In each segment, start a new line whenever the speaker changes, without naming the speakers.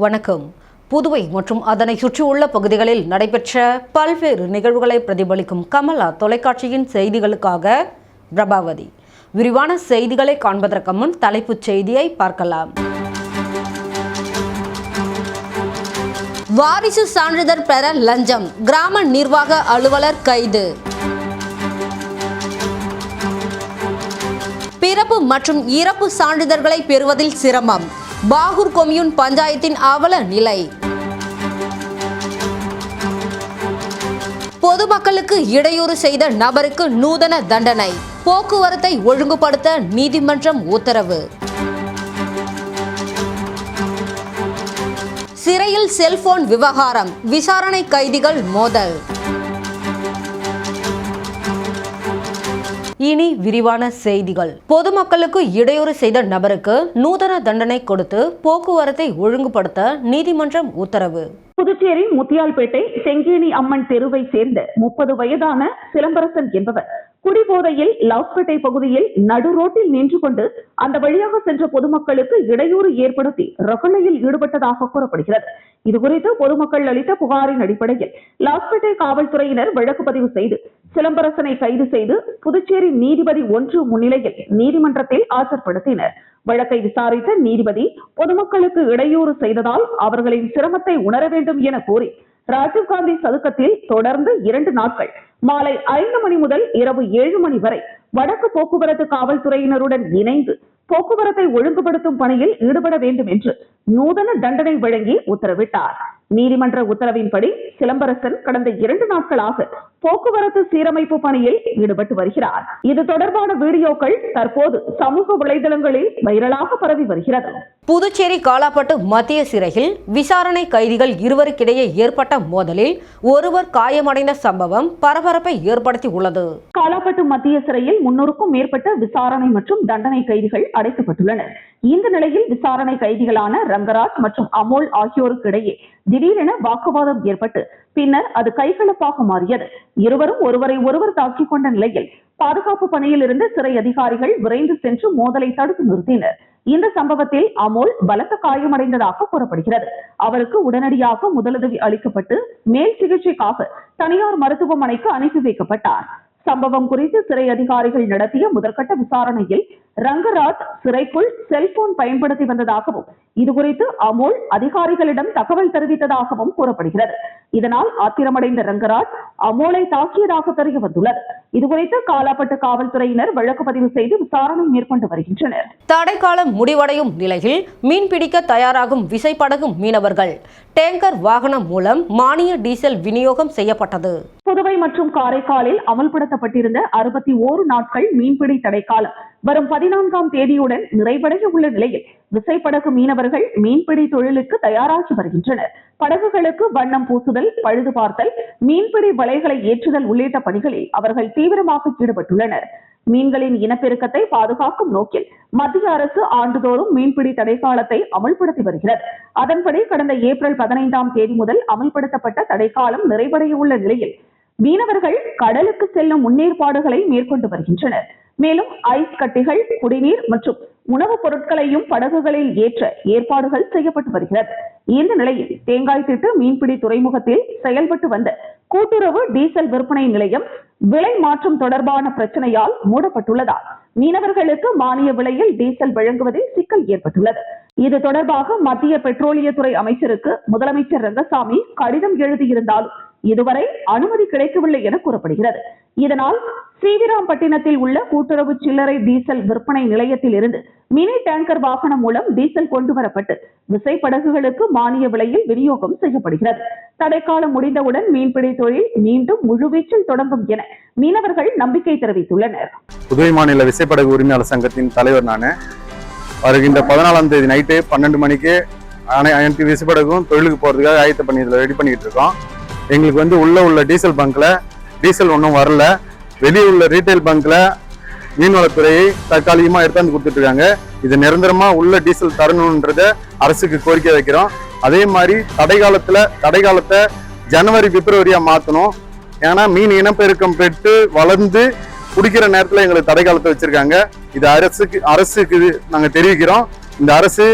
வணக்கம். புதுவை மற்றும் அதனை சுற்றியுள்ள பகுதிகளில் நடைபெற்ற பல்வேறு நிகழ்வுகளை பிரதிபலிக்கும் கமலா தொலைக்காட்சியின் செய்திகளுக்காக பிரபாவதி. விரிவான செய்திகளை காண்பதற்கு முன் தலைப்புச் செய்தியை பார்க்கலாம். வாரிசு சான்றிதழ் பெற லஞ்சம், கிராம நிர்வாக அலுவலர் கைது. பிறப்பு மற்றும் இறப்பு சான்றிதழ்களை பெறுவதில் சிரமம், பாகூர் கொம்யூன் பஞ்சாயத்தின் அவல நிலை. பொதுமக்களுக்கு இடையூறு செய்த நபருக்கு நூதன தண்டனை, போக்குவரத்தை ஒழுங்குபடுத்த நீதிமன்றம் உத்தரவு. சிறையில் செல்போன் விவகாரம், விசாரணை கைதிகள் மோதல். இனி விரிவான செய்திகள். பொதுமக்களுக்கு இடையூறு செய்த நபருக்கு நூதன தண்டனை கொடுத்து போக்குவரத்தை ஒழுங்குபடுத்த நீதிமன்றம் உத்தரவு.
புதுச்சேரி முத்தியால்பேட்டை செங்கேணி அம்மன் தெருவை சேர்ந்த 30 வயதான சிலம்பரசன் என்பவர் குடிபோதையில் லாஸ்பேட்டை பகுதியில் நடு ரோட்டில் நின்று கொண்டு அந்த வழியாக சென்ற பொதுமக்களுக்கு இடையூறு ஏற்படுத்தி ரகளையில் ஈடுபட்டதாக கூறப்படுகிறது. இதுகுறித்து பொதுமக்கள் அளித்த புகாரின் அடிப்படையில் லாஸ்பேட்டை காவல்துறையினர் வழக்கு பதிவு செய்து சிலம்பரசனை கைது செய்து புதுச்சேரி நீதிபதி 1 முன்னிலையில் நீதிமன்றத்தில் ஆஜர்படுத்தினர். வழக்கை விசாரித்த நீதிபதி பொதுமக்களுக்கு இடையூறு செய்ததால் அவர்களின் சிரமத்தை உணர வேண்டும் என கூறி ராஜீவ்காந்தி சதுக்கத்தில் தொடர்ந்து 2 நாட்கள் மாலை 5 மணி முதல் இரவு 7 மணி வரை வடக்கு போக்குவரத்து காவல்துறையினருடன் இணைந்து போக்குவரத்தை ஒழுங்குபடுத்தும் பணியில் ஈடுபட வேண்டும் என்று நூதன தண்டனை வழங்கி உத்தரவிட்டார். நீதிமன்ற உத்தரவின்படி சிலம்பரசன் கடந்த 2 நாட்களாக போக்குவரத்து சீரமைப்பு பணியில் ஈடுபட்டு வருகிறார். இது தொடர்பான வீடியோக்கள் தற்போது சமூக வலைதளங்களில் வைரலாக பரவி வருகிறது.
புதுச்சேரி காலாப்பட்டு மத்திய சிறையில் விசாரணை கைதிகள் இருவருக்கிடையே ஏற்பட்ட மோதலில் ஒருவர் காயமடைந்த சம்பவம் பரபரப்பை ஏற்படுத்தி உள்ளது.
காலாப்பட்டு மத்திய சிறையில் 300க்கும் மேற்பட்ட விசாரணை மற்றும் தண்டனை கைதிகள் அடைக்கப்பட்டுள்ளனர். இந்த நிலையில் விசாரணை கைதிகளான ரங்கராஜ் மற்றும் அமோல் ஆகியோருக்கு இடையே திடீரென வாக்குவாதம் ஏற்பட்டு பின்னர் அது கைகலப்பாக மாறியது. இருவரும் ஒருவரை ஒருவர் தாக்கிக் கொண்ட நிலையில் பாதுகாப்பு பணியில் இருந்த சிறை அதிகாரிகள் விரைந்து சென்று மோதலை தடுத்து நிறுத்தினர். இந்த சம்பவத்தில் அமோல் பலத்த காயமடைந்ததாக கூறப்படுகிறது. அவருக்கு உடனடியாக முதலுதவி அளிக்கப்பட்டு மேல் சிகிச்சைக்காக தனியார் மருத்துவமனைக்கு அனுப்பி வைக்கப்பட்டார். சம்பவம் குறித்து சிறை அதிகாரிகள் நடத்திய முதற்கட்ட விசாரணையில் ரங்கராஜ் சிறைக்குள் செல்போன் பயன்படுத்தி வந்ததாகவும் இதுகுறித்து அமோல் அதிகாரிகளிடம் தகவல் தெரிவித்ததாகவும் கூறப்படுகிறது. இதனால் ஆத்திரமடைந்த ரங்கராஜ் அமோலை தாக்கியதாக தெரிய வந்துள்ளது. இதுகுறித்து காலாப்பட்டு காவல்துறையினர் வழக்கு பதிவு செய்து விசாரணை மேற்கொண்டு வருகின்றனர்.
தடைக்காலம் முடிவடையும் நிலையில் மீன்பிடிக்க தயாராகும் விசைப்படகு மீனவர்கள் டேங்கர் வாகனம் மூலம் மானிய டீசல் விநியோகம் செய்யப்பட்டது.
புதுவை மற்றும் காரைக்காலில் அமல்படுத்தப்பட்டிருந்த 61 நாட்கள் மீன்பிடி தடைக்காலம் வரும் 14ஆம் தேதியுடன் நிறைவடைய உள்ள நிலையில் விசைப்படகு மீனவர்கள் மீன்பிடி தொழிலுக்கு தயாராகி வருகின்றனர். படகுகளுக்கு வண்ணம் பூசுதல், பழுது பார்த்தல், மீன்பிடி வலைகளை ஏற்றுதல் உள்ளிட்ட பணிகளில் அவர்கள் தீவிரமாக ஈடுபட்டுள்ளனர். மீன்களின் இனப்பெருக்கத்தை பாதுகாக்கும் நோக்கில் மத்திய அரசு ஆண்டுதோறும் மீன்பிடி தடைக்காலத்தை அமல்படுத்தி வருகிறது. அதன்படி கடந்த ஏப்ரல் 15ஆம் தேதி முதல் அமல்படுத்தப்பட்ட தடைக்காலம் நிறைவடைய உள்ள நிலையில் மீனவர்கள் கடலுக்கு செல்லும் முன்னேற்பாடுகளை மேற்கொண்டு வருகின்றனர். மேலும் ஐஸ் கட்டிகள், குடிநீர் மற்றும் உணவுப் பொருட்களையும் படகுகளில் ஏற்ற ஏற்பாடுகள் செய்யப்பட்டு வருகிறது. இந்த நிலையில் தேங்காய் திட்டு மீன்பிடி துறைமுகத்தில் செயல்பட்டு வந்த கூட்டுறவு டீசல் விற்பனை நிலையம் விலை மாற்றம் தொடர்பான பிரச்சனையால் மூடப்பட்டுள்ளதால் மீனவர்களுக்கு மானிய விலையில் டீசல் வழங்குவதில் சிக்கல் ஏற்பட்டுள்ளது. இது தொடர்பாக மத்திய பெட்ரோலியத்துறை அமைச்சருக்கு முதலமைச்சர் ரங்கசாமி கடிதம் எழுதியிருந்தாலும் இதுவரை அனுமதி கிடைக்கவில்லை என கூறப்படுகிறது. இதனால் ஸ்ரீவிராம்பட்டினத்தில் உள்ள கூட்டுறவு சில்லறை டீசல் விற்பனை நிலையத்தில் இருந்து மினி டேங்கர் வாகனம் மூலம் டீசல் கொண்டுவரப்பட்டு விசைப்படகுகளுக்கு மானிய விலையில் விநியோகம் செய்யப்படுகிறது. தடைக்காலம் முடிந்தவுடன் மீன்பிடி தொழில் மீண்டும் முழுவீச்சில் தொடங்கும் என மீனவர்கள் நம்பிக்கை தெரிவித்துள்ளனர்.
புதுவை மாநில விசைப்படகு உரிமையாளர் சங்கத்தின் தலைவர் நான். வருகின்ற 14ஆம் தேதி நைட்டு 12 மணிக்கு அனைத்து விசைப்படகும் தொழிலுக்கு போறதுக்காக ஆயத்த பண்ணி ரெடி பண்ணிட்டு இருக்கோம். எங்களுக்கு உள்ள டீசல் பங்க்ல டீசல் ஒன்றும் வரல. வெளியே உள்ள ரீட்டைல் பங்க்ல மீன்வளத்துறையை தற்காலிகமா எடுத்தாந்து கொடுத்துட்டு இருக்காங்க. இது நிரந்தரமா உள்ள டீசல் தரணும்ன்றத அரசுக்கு கோரிக்கை வைக்கிறோம். அதே மாதிரி தடைக்காலத்தை ஜனவரி பிப்ரவரியா மாத்தணும். ஏன்னா மீன் இனப்பெருக்கம் பெற்று வளர்ந்து குடிக்கிற நேரத்துல எங்களுக்கு தடைக்காலத்தை வச்சிருக்காங்க. இது அரசுக்கு நாங்க தெரிவிக்கிறோம். இந்த அரசு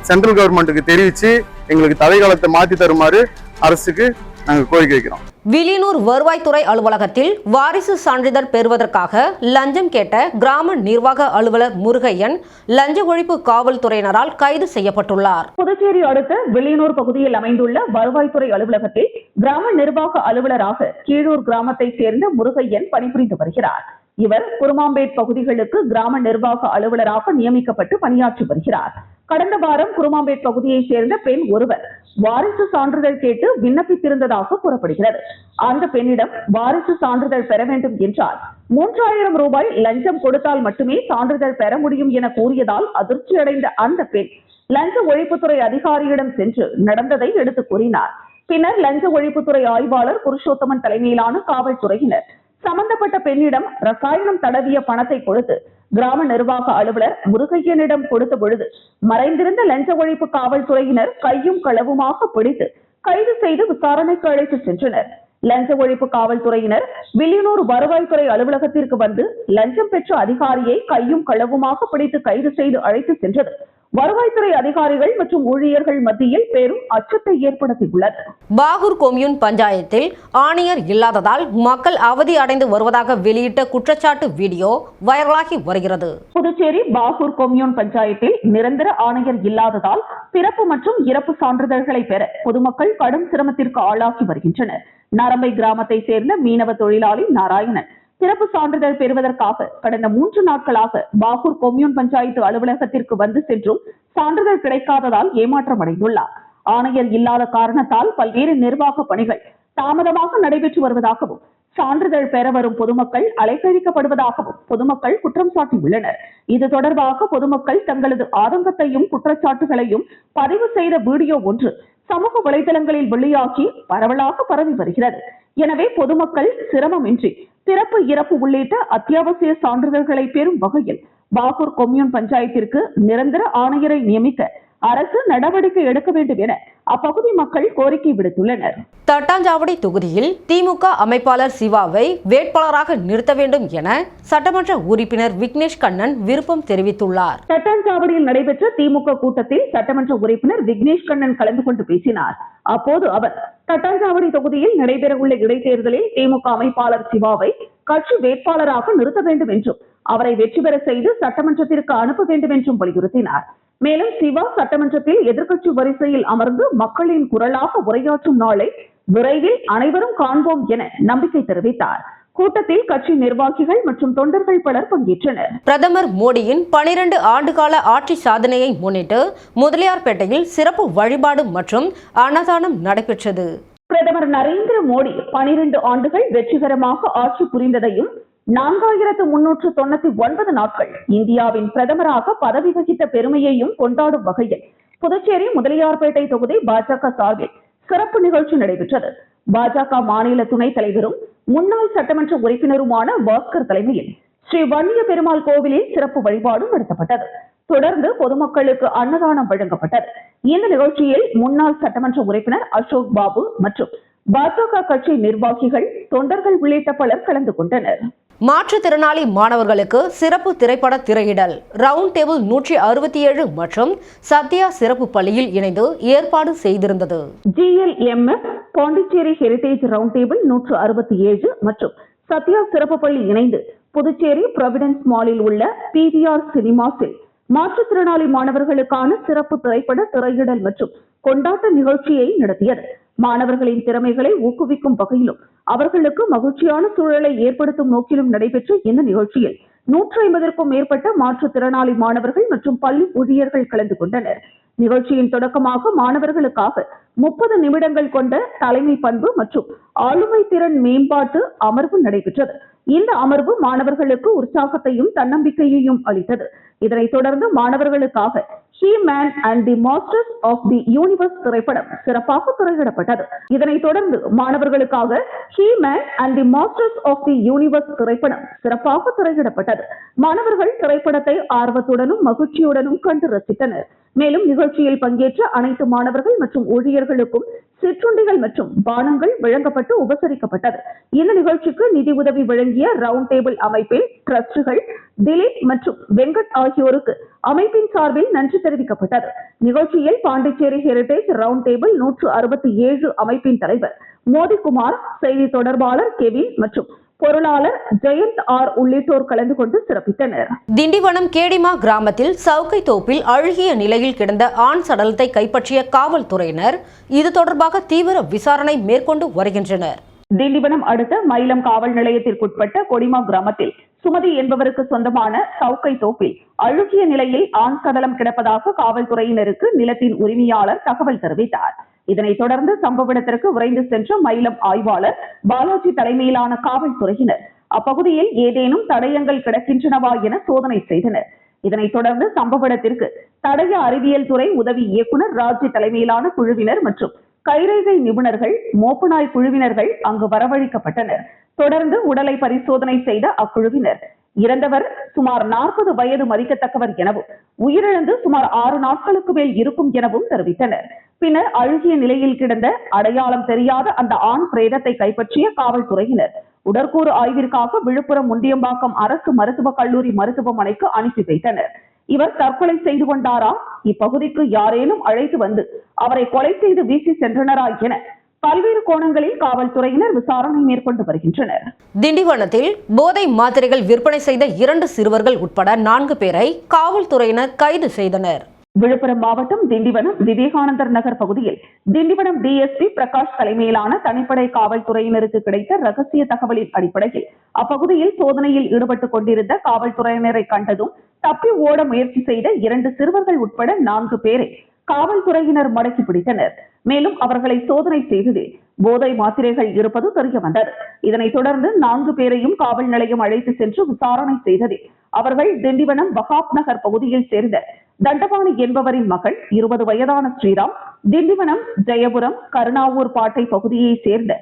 சென்ட்ரல் கவர்மெண்ட்டுக்கு தெரிவித்து எங்களுக்கு தடை காலத்தை மாற்றி தருமாறு அரசுக்கு நாங்கள் கோரிக்கை வைக்கிறோம்.
வில்லியனூர் வருவாய்த்துறை அலுவலகத்தில் வாரிசு சான்றிதழ் பெறுவதற்காக லஞ்சம் கேட்ட கிராம நிர்வாக அலுவலர் முருகையன் லஞ்ச ஒழிப்பு காவல்துறையினரால் கைது செய்யப்பட்டுள்ளார்.
புதுச்சேரி அடுத்த வில்லியனூர் பகுதியில் அமைந்துள்ள வருவாய்த்துறை அலுவலகத்தில் கிராம நிர்வாக அலுவலராக கீழூர் கிராமத்தை சேர்ந்த முருகையன் பணிபுரிந்து வருகிறார். இவர் குருமாம்பேட் பகுதிகளுக்கு கிராம நிர்வாக அலுவலராக நியமிக்கப்பட்டு பணியாற்றி வருகிறார். கடந்த வாரம் குருமாம்பேட் பகுதியை சேர்ந்த பெண் ஒருவர் வாரிசு சான்றிதழ் கேட்டு விண்ணப்பித்திருந்ததாக கூறப்படுகிறது. அந்த பெண்ணிடம் வாரிசு சான்றிதழ் பெற வேண்டும் என்றால் 3000 ரூபாய் லஞ்சம் கொடுத்தால் மட்டுமே சான்றிதழ் பெற முடியும் என கூறியதால் அதிர்ச்சியடைந்த அந்த பெண் லஞ்ச ஒழிப்புத்துறை அதிகாரியிடம் சென்று நடந்ததை எடுத்து கூறினார். பின்னர் லஞ்ச ஒழிப்புத்துறை ஆய்வாளர் புருஷோத்தமன் தலைமையிலான காவல்துறையினர் சம்பந்தப்பட்ட பெண்ணிடம் ரசாயனம் தடவிய பணத்தை கொடுத்து கிராம நிர்வாக அலுவலர் முருகையனிடம் கொடுத்த பொழுது மறைந்திருந்த லஞ்ச ஒழிப்பு காவல்துறையினர் கையும் களவுமாக பிடித்து கைது செய்து விசாரணைக்கு அழைத்து சென்றனர். லஞ்ச ஒழிப்பு காவல்துறையினர் வில்லியனூர் வருவாய்த்துறை அலுவலகத்திற்கு வந்து லஞ்சம் பெற்ற அதிகாரியை கையும் களவுமாக பிடித்து கைது செய்து அழைத்து சென்றது வருவாய்த்துறை அதிகாரிகள் மற்றும் ஊழியர்கள் மத்தியில் பெரும் அச்சத்தை ஏற்படுத்தியுள்ளது.
பாகூர் கொம்யூன் பஞ்சாயத்தில் ஆணையர் இல்லாததால் மக்கள் அவதி அடைந்து வருவதாக வெளியிட்ட குற்றச்சாட்டு வீடியோ வைரலாகி வருகிறது.
புதுச்சேரி பாகூர் கொம்யூன் பஞ்சாயத்தில் நிரந்தர ஆணையர் இல்லாததால் பிறப்பு மற்றும் இறப்பு சான்றிதழ்களை பெற பொதுமக்கள் கடும் சிரமத்திற்கு ஆளாகி வருகின்றனர். நரம்பை கிராமத்தை சேர்ந்த மீனவ தொழிலாளி நாராயணன் சிறப்பு சான்றிதழ் பெறுவதற்காக கடந்த 3 நாட்களாக பாகூர் கொம்யூன் பஞ்சாயத்து அலுவலகத்திற்கு வந்து சென்றும் சான்றிதழ் கிடைக்காததால் ஏமாற்றம் அடைந்துள்ளார். ஆணையர் இல்லாத காரணத்தால் பல்வேறு நிர்வாக பணிகள் தாமதமாக நடைபெற்று வருவதாகவும் சான்றிதழ் பெற வரும் பொதுமக்கள் அலைக்கழிக்கப்படுவதாகவும் பொதுமக்கள் குற்றம் சாட்டியுள்ளனர். இது தொடர்பாக பொதுமக்கள் தங்களது ஆதங்கத்தையும் குற்றச்சாட்டுகளையும் பதிவு செய்த வீடியோ ஒன்று சமூக வலைதளங்களில் வெளியாகி பரவலாக பரவி வருகிறது. எனவே பொதுமக்கள் சிரமமின்றி பிறப்பு இறப்பு உள்ளிட்ட அத்தியாவசிய சான்றிதழ்களை பெறும் வகையில் பாகூர் கொம்யூன் பஞ்சாயத்திற்கு நிரந்தர ஆணையரை நியமிக்க அரசு நடவடிக்கை எடுக்க வேண்டும் என அப்பகுதி மக்கள் கோரிக்கை விடுத்துள்ளனர்.
தட்டாஞ்சாவடி தொகுதியில் திமுக அமைப்பாளர் சிவாவை வேட்பாளராக நிறுத்த வேண்டும் என சட்டமன்ற உறுப்பினர் விக்னேஷ் கண்ணன் விருப்பம் தெரிவித்துள்ளார்.
தட்டாஞ்சாவடியில் நடைபெற்ற திமுக கூட்டத்தில் சட்டமன்ற உறுப்பினர் விக்னேஷ் கண்ணன் கலந்து கொண்டு பேசினார். அப்போது அவர் தட்டாஞ்சாவடி தொகுதியில் நடைபெறவுள்ள இடைத்தேர்தலில் திமுக அமைப்பாளர் சிவாவை கட்சி வேட்பாளராக நிறுத்த வேண்டும் என்றும் அவரை வெற்றி பெற செய்து சட்டமன்றத்திற்கு அனுப்ப வேண்டும் என்றும் வலியுறுத்தினார். மேலும் சிவா சட்டமன்றத்தில் எதிர்க்கட்சி வரிசையில் அமர்ந்து மக்களின் குரலாக உரையாற்றும் நாளை விரைவில் அனைவரும் காண்போம் என நம்பிக்கை தெரிவித்தார். கூட்டத்தில் கட்சி நிர்வாகிகள் மற்றும் தொண்டர்கள் பலர் பங்கேற்றனர்.
பிரதமர் மோடியின் 12 ஆண்டுகால ஆட்சி சாதனையை முன்னிட்டு முதலியார்பேட்டையில் சிறப்பு வழிபாடு மற்றும் அன்னதானம் நடைபெற்றது.
பிரதமர் நரேந்திர மோடி 12 ஆண்டுகள் வெற்றிகரமாக ஆட்சி புரிந்ததையும் 4399 நாட்கள் இந்தியாவின் பிரதமராக பதவி வகித்த பெருமையையும் கொண்டாடும் வகையில் புதுச்சேரி முதலியார்பேட்டை தொகுதி பாஜக சார்பில் சிறப்பு நிகழ்ச்சி நடைபெற்றது. பாஜக மாநில துணைத் தலைவரும் முன்னாள் சட்டமன்ற உறுப்பினருமான பாஸ்கர் தலைமையில் ஸ்ரீ வன்னிய பெருமாள் கோவிலில் சிறப்பு வழிபாடு நடத்தப்பட்டது. தொடர்ந்து பொதுமக்களுக்கு அன்னதானம் வழங்கப்பட்டது. இந்த நிகழ்ச்சியில் முன்னாள் சட்டமன்ற உறுப்பினர் அசோக் பாபு மற்றும் பாஜக கட்சி நிர்வாகிகள், தொண்டர்கள் உள்ளிட்ட பலர் கலந்து கொண்டனர்.
மாற்றுத்திறனாளி மாணவர்களுக்கு சிறப்பு திரைப்பட திரையிடல் ரவுண்ட் டேபிள் 167 மற்றும் சத்யா சிறப்பு பள்ளியில் இணைந்து ஏற்பாடு செய்திருந்தது.
GLMF Pondicherry heritage round table 167 மற்றும் சத்யா சிறப்பு பள்ளி இணைந்து புதுச்சேரி ப்ரொவிடன்ஸ் மாலில் உள்ள PVR சினிமாஸில் மாற்றுத்திறனாளி மாணவர்களுக்கான சிறப்பு திரைப்பட திரையிடல் மற்றும் கொண்டாட்ட நிகழ்ச்சியை நடத்தியது. மாணவர்களின் திறமைகளை ஊக்குவிக்கும் வகையிலும் அவர்களுக்கு மகிழ்ச்சியான சூழலை ஏற்படுத்தும் நோக்கிலும் நடைபெற்ற இந்த நிகழ்ச்சியில் 150க்கும் மேற்பட்ட மாற்றுத்திறனாளி மாணவர்கள் மற்றும் பள்ளி ஊழியர்கள் கலந்து கொண்டனர். நிகழ்ச்சியின் தொடக்கமாக மாணவர்களுக்காக 30 நிமிடங்கள் கொண்ட தலைமை பண்பு மற்றும் ஆளுமை திறன் மேம்பாட்டு அமர்வு நடைபெற்றது. இந்த அமர்வு மாணவர்களுக்கு உற்சாகத்தையும் தன்னம்பிக்கையையும் அளித்தது. இதனைத் தொடர்ந்து மாணவர்களுக்காக He Man and the Masters of the Universe திரைப்படம் சிறப்பாக திரையிடப்பட்டது. இதனைத் தொடர்ந்து மாணவர்களுக்காக He Man and the Masters of the Universe திரைப்படம் சிறப்பாக திரையிடப்பட்டது. மாணவர்கள் திரைப்படத்தை ஆர்வத்துடனும் மகிழ்ச்சியுடனும் கண்டு ரசித்தனர். மேலும் நிகழ்ச்சியில் பங்கேற்ற அனைத்து மாணவர்கள் மற்றும் ஊழியர்களுக்கும் சிற்றுண்டிகள் மற்றும் பானங்கள் வழங்கப்பட்டு உபசரிக்கப்பட்டது. இந்த நிகழ்ச்சிக்கு நிதி உதவி வழங்கிய ரவுண்ட் டேபிள் அமைப்பின் டிரஸ்டுகள் திலீப் மற்றும் வெங்கட் ஆகியோருக்கு அமைப்பின் சார்பில் நன்றி தெரிவிக்கப்பட்டது. நிகழ்ச்சியில் பாண்டிச்சேரி ஹெரிடேஜ் ரவுண்ட் டேபிள் 167 அமைப்பின் தலைவர் மோதிகுமார், செய்தி தொடர்பாளர் கெவின் மற்றும் பொருளாளர் ஜெயந்த் ஆர் உள்ளிட்டோர் கலந்து கொண்டு சிறப்பித்தனர்.
திண்டிவனம் கேடிமா கிராமத்தில் சவுக்கை தோப்பில் அழுகிய நிலையில் கிடந்த ஆண் சடலத்தை கைப்பற்றிய காவல்துறையினர் இது தொடர்பாக தீவிர விசாரணை மேற்கொண்டு வருகின்றனர்.
திண்டிவனம் அடுத்த மயிலம் காவல் நிலையத்திற்குட்பட்ட கொடிமா கிராமத்தில் சுமதி என்பவருக்கு சொந்தமான சவுக்கை தோப்பில் அழுகிய நிலையில் ஆண் சடலம் கிடப்பதாக காவல்துறையினருக்கு நிலத்தின் உரிமையாளர் தகவல் தெரிவித்தார். இதனைத் தொடர்ந்து சம்பவ இடத்திற்கு விரைந்து சென்ற மயிலம் ஆய்வாளர் பாலாஜி தலைமையிலான காவல்துறையினர் அப்பகுதியில் ஏதேனும் தடயங்கள் கிடக்கின்றனவா என சோதனை செய்தனர். இதனைத் தொடர்ந்து சம்பவ இடத்திற்கு தடய அறிவியல் துறை உதவி இயக்குனர் ராஜி தலைமையிலான குழுவினர் மற்றும் கைரேகை நிபுணர்கள், மோப்பநாய் குழுவினர்கள் அங்கு வரவழைக்கப்பட்டனர். தொடர்ந்து உடலை பரிசோதனை செய்த அக்குழுவினர் இறந்தவர் சுமார் 40 வயது மதிக்கத்தக்கவர் எனவும் உயிரிழந்து சுமார் 6 நாட்களுக்கு மேல் இருக்கும் எனவும் தெரிவித்தனர். பின்னர் அழுகிய நிலையில் கிடந்த அடையாளம் தெரியாத அந்த ஆண் பிரேதத்தை கைப்பற்றிய காவல்துறையினர் உடற்கூறு ஆய்விற்காக விழுப்புரம் முண்டியம்பாக்கம் அரசு மருத்துவக் கல்லூரி மருத்துவமனைக்கு அனுப்பி வைத்தனர். இவர் தற்கொலை செய்து கொண்டாரா, இப்பகுதிக்கு யாரேனும் அழைத்து வந்து அவரை கொலை செய்து வீசி சென்றனரா என பல்வேறு கோணங்களில் காவல்துறையினர் விசாரணை மேற்கொண்டு வருகின்றனர்.
திண்டிவனத்தில் போதை மாத்திரைகள் விற்பனை செய்த 2 சிறுவர்கள் உட்பட 4 பேரை காவல்துறையினர் கைது செய்தனர்.
விழுப்புரம் மாவட்டம் திண்டிவனம் விவேகானந்தர் நகர் பகுதியில் திண்டிவனம் டிஎஸ்பி பிரகாஷ் தலைமையிலான தனிப்படை காவல்துறையினருக்கு கிடைத்த ரகசிய தகவலின் அடிப்படையில் அப்பகுதியில் சோதனையில் ஈடுபட்டுக் கொண்டிருந்த காவல்துறையினரை கண்டதும் தப்பி ஓட முயற்சி செய்த 2 சிறுவர்கள் உட்பட 4 பேரை காவல்துறையினர் மடக்கி பிடித்தனர். மேலும் அவர்களை சோதனை செய்ததில் போதை மாத்திரைகள் இருப்பது தெரிய வந்தது. இதனைத் தொடர்ந்து 4 பேரையும் காவல் நிலையம் அழைத்து சென்று விசாரணை செய்ததில் அவர்கள் திண்டிவனம் வகாப் நகர் பகுதியில் சேர்ந்த தண்டபாணி என்பவரின் மகன் 20 வயதான ஸ்ரீராம், திண்டிவனம் ஜெயபுரம் கருணாவூர் பாட்டை பகுதியை சேர்ந்த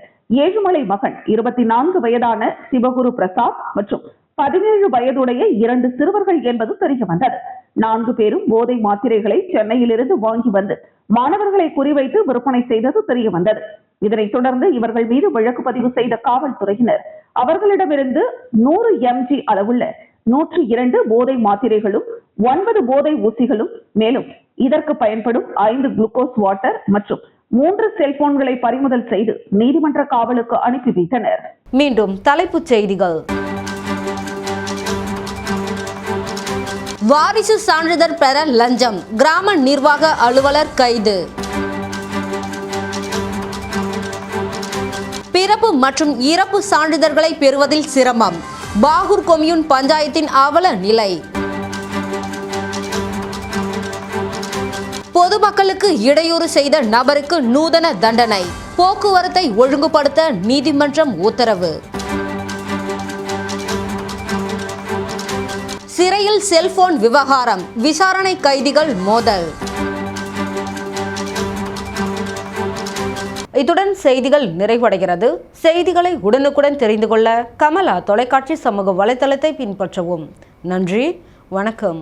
ஏழுமலை மகன் 24 வயதான சிவகுரு பிரசாத் மற்றும் 17 வயதுடைய 2 சிறுவர்கள் என்பது தெரிய வந்தது. 4 பேரும் போதை மாத்திரைகளை சென்னையிலிருந்து வாங்கி வந்து மாணவர்களை குறிவைத்து விற்பனை செய்தது தெரிய வந்தது. இதனைத் தொடர்ந்து இவர்கள் மீது வழக்கு பதிவு செய்த காவல்துறையினர் அவர்களிடமிருந்து 100 mg அளவுள்ள 102 போதை மாத்திரைகளும் 9 போதை ஊசிகளும் மேலும் இதற்கு பயன்படும் 5 குளுக்கோஸ் வாட்டர் மற்றும் 3 செல்போன்களை பறிமுதல் செய்து நீதிமன்ற காவலுக்கு அனுப்பி வைத்தனர்.
மீண்டும் தலைப்புச் செய்திகள். வாரிசு சான்றிதழ் பெற லஞ்சம், கிராம நிர்வாக அலுவலர் கைது. பிறப்பு மற்றும் இறப்பு சான்றிதழ்களை பெறுவதில் சிரமம், பாகூர் கொம்யூன் பஞ்சாயத்தின் அவல நிலை. பொதுமக்களுக்கு இடையூறு செய்த நபருக்கு நூதன தண்டனை, போக்குவரத்தை ஒழுங்குபடுத்த நீதிமன்றம் உத்தரவு. சிறையில் செல்போன் விவகாரம், விசாரணை கைதிகள் மோதல். இத்துடன் செய்திகள் நிறைவடைகிறது. செய்திகளை உடனுக்குடன் தெரிந்து கொள்ள கமலா தொலைக்காட்சி சமூக வலைதளத்தை பின்பற்றவும். நன்றி, வணக்கம்.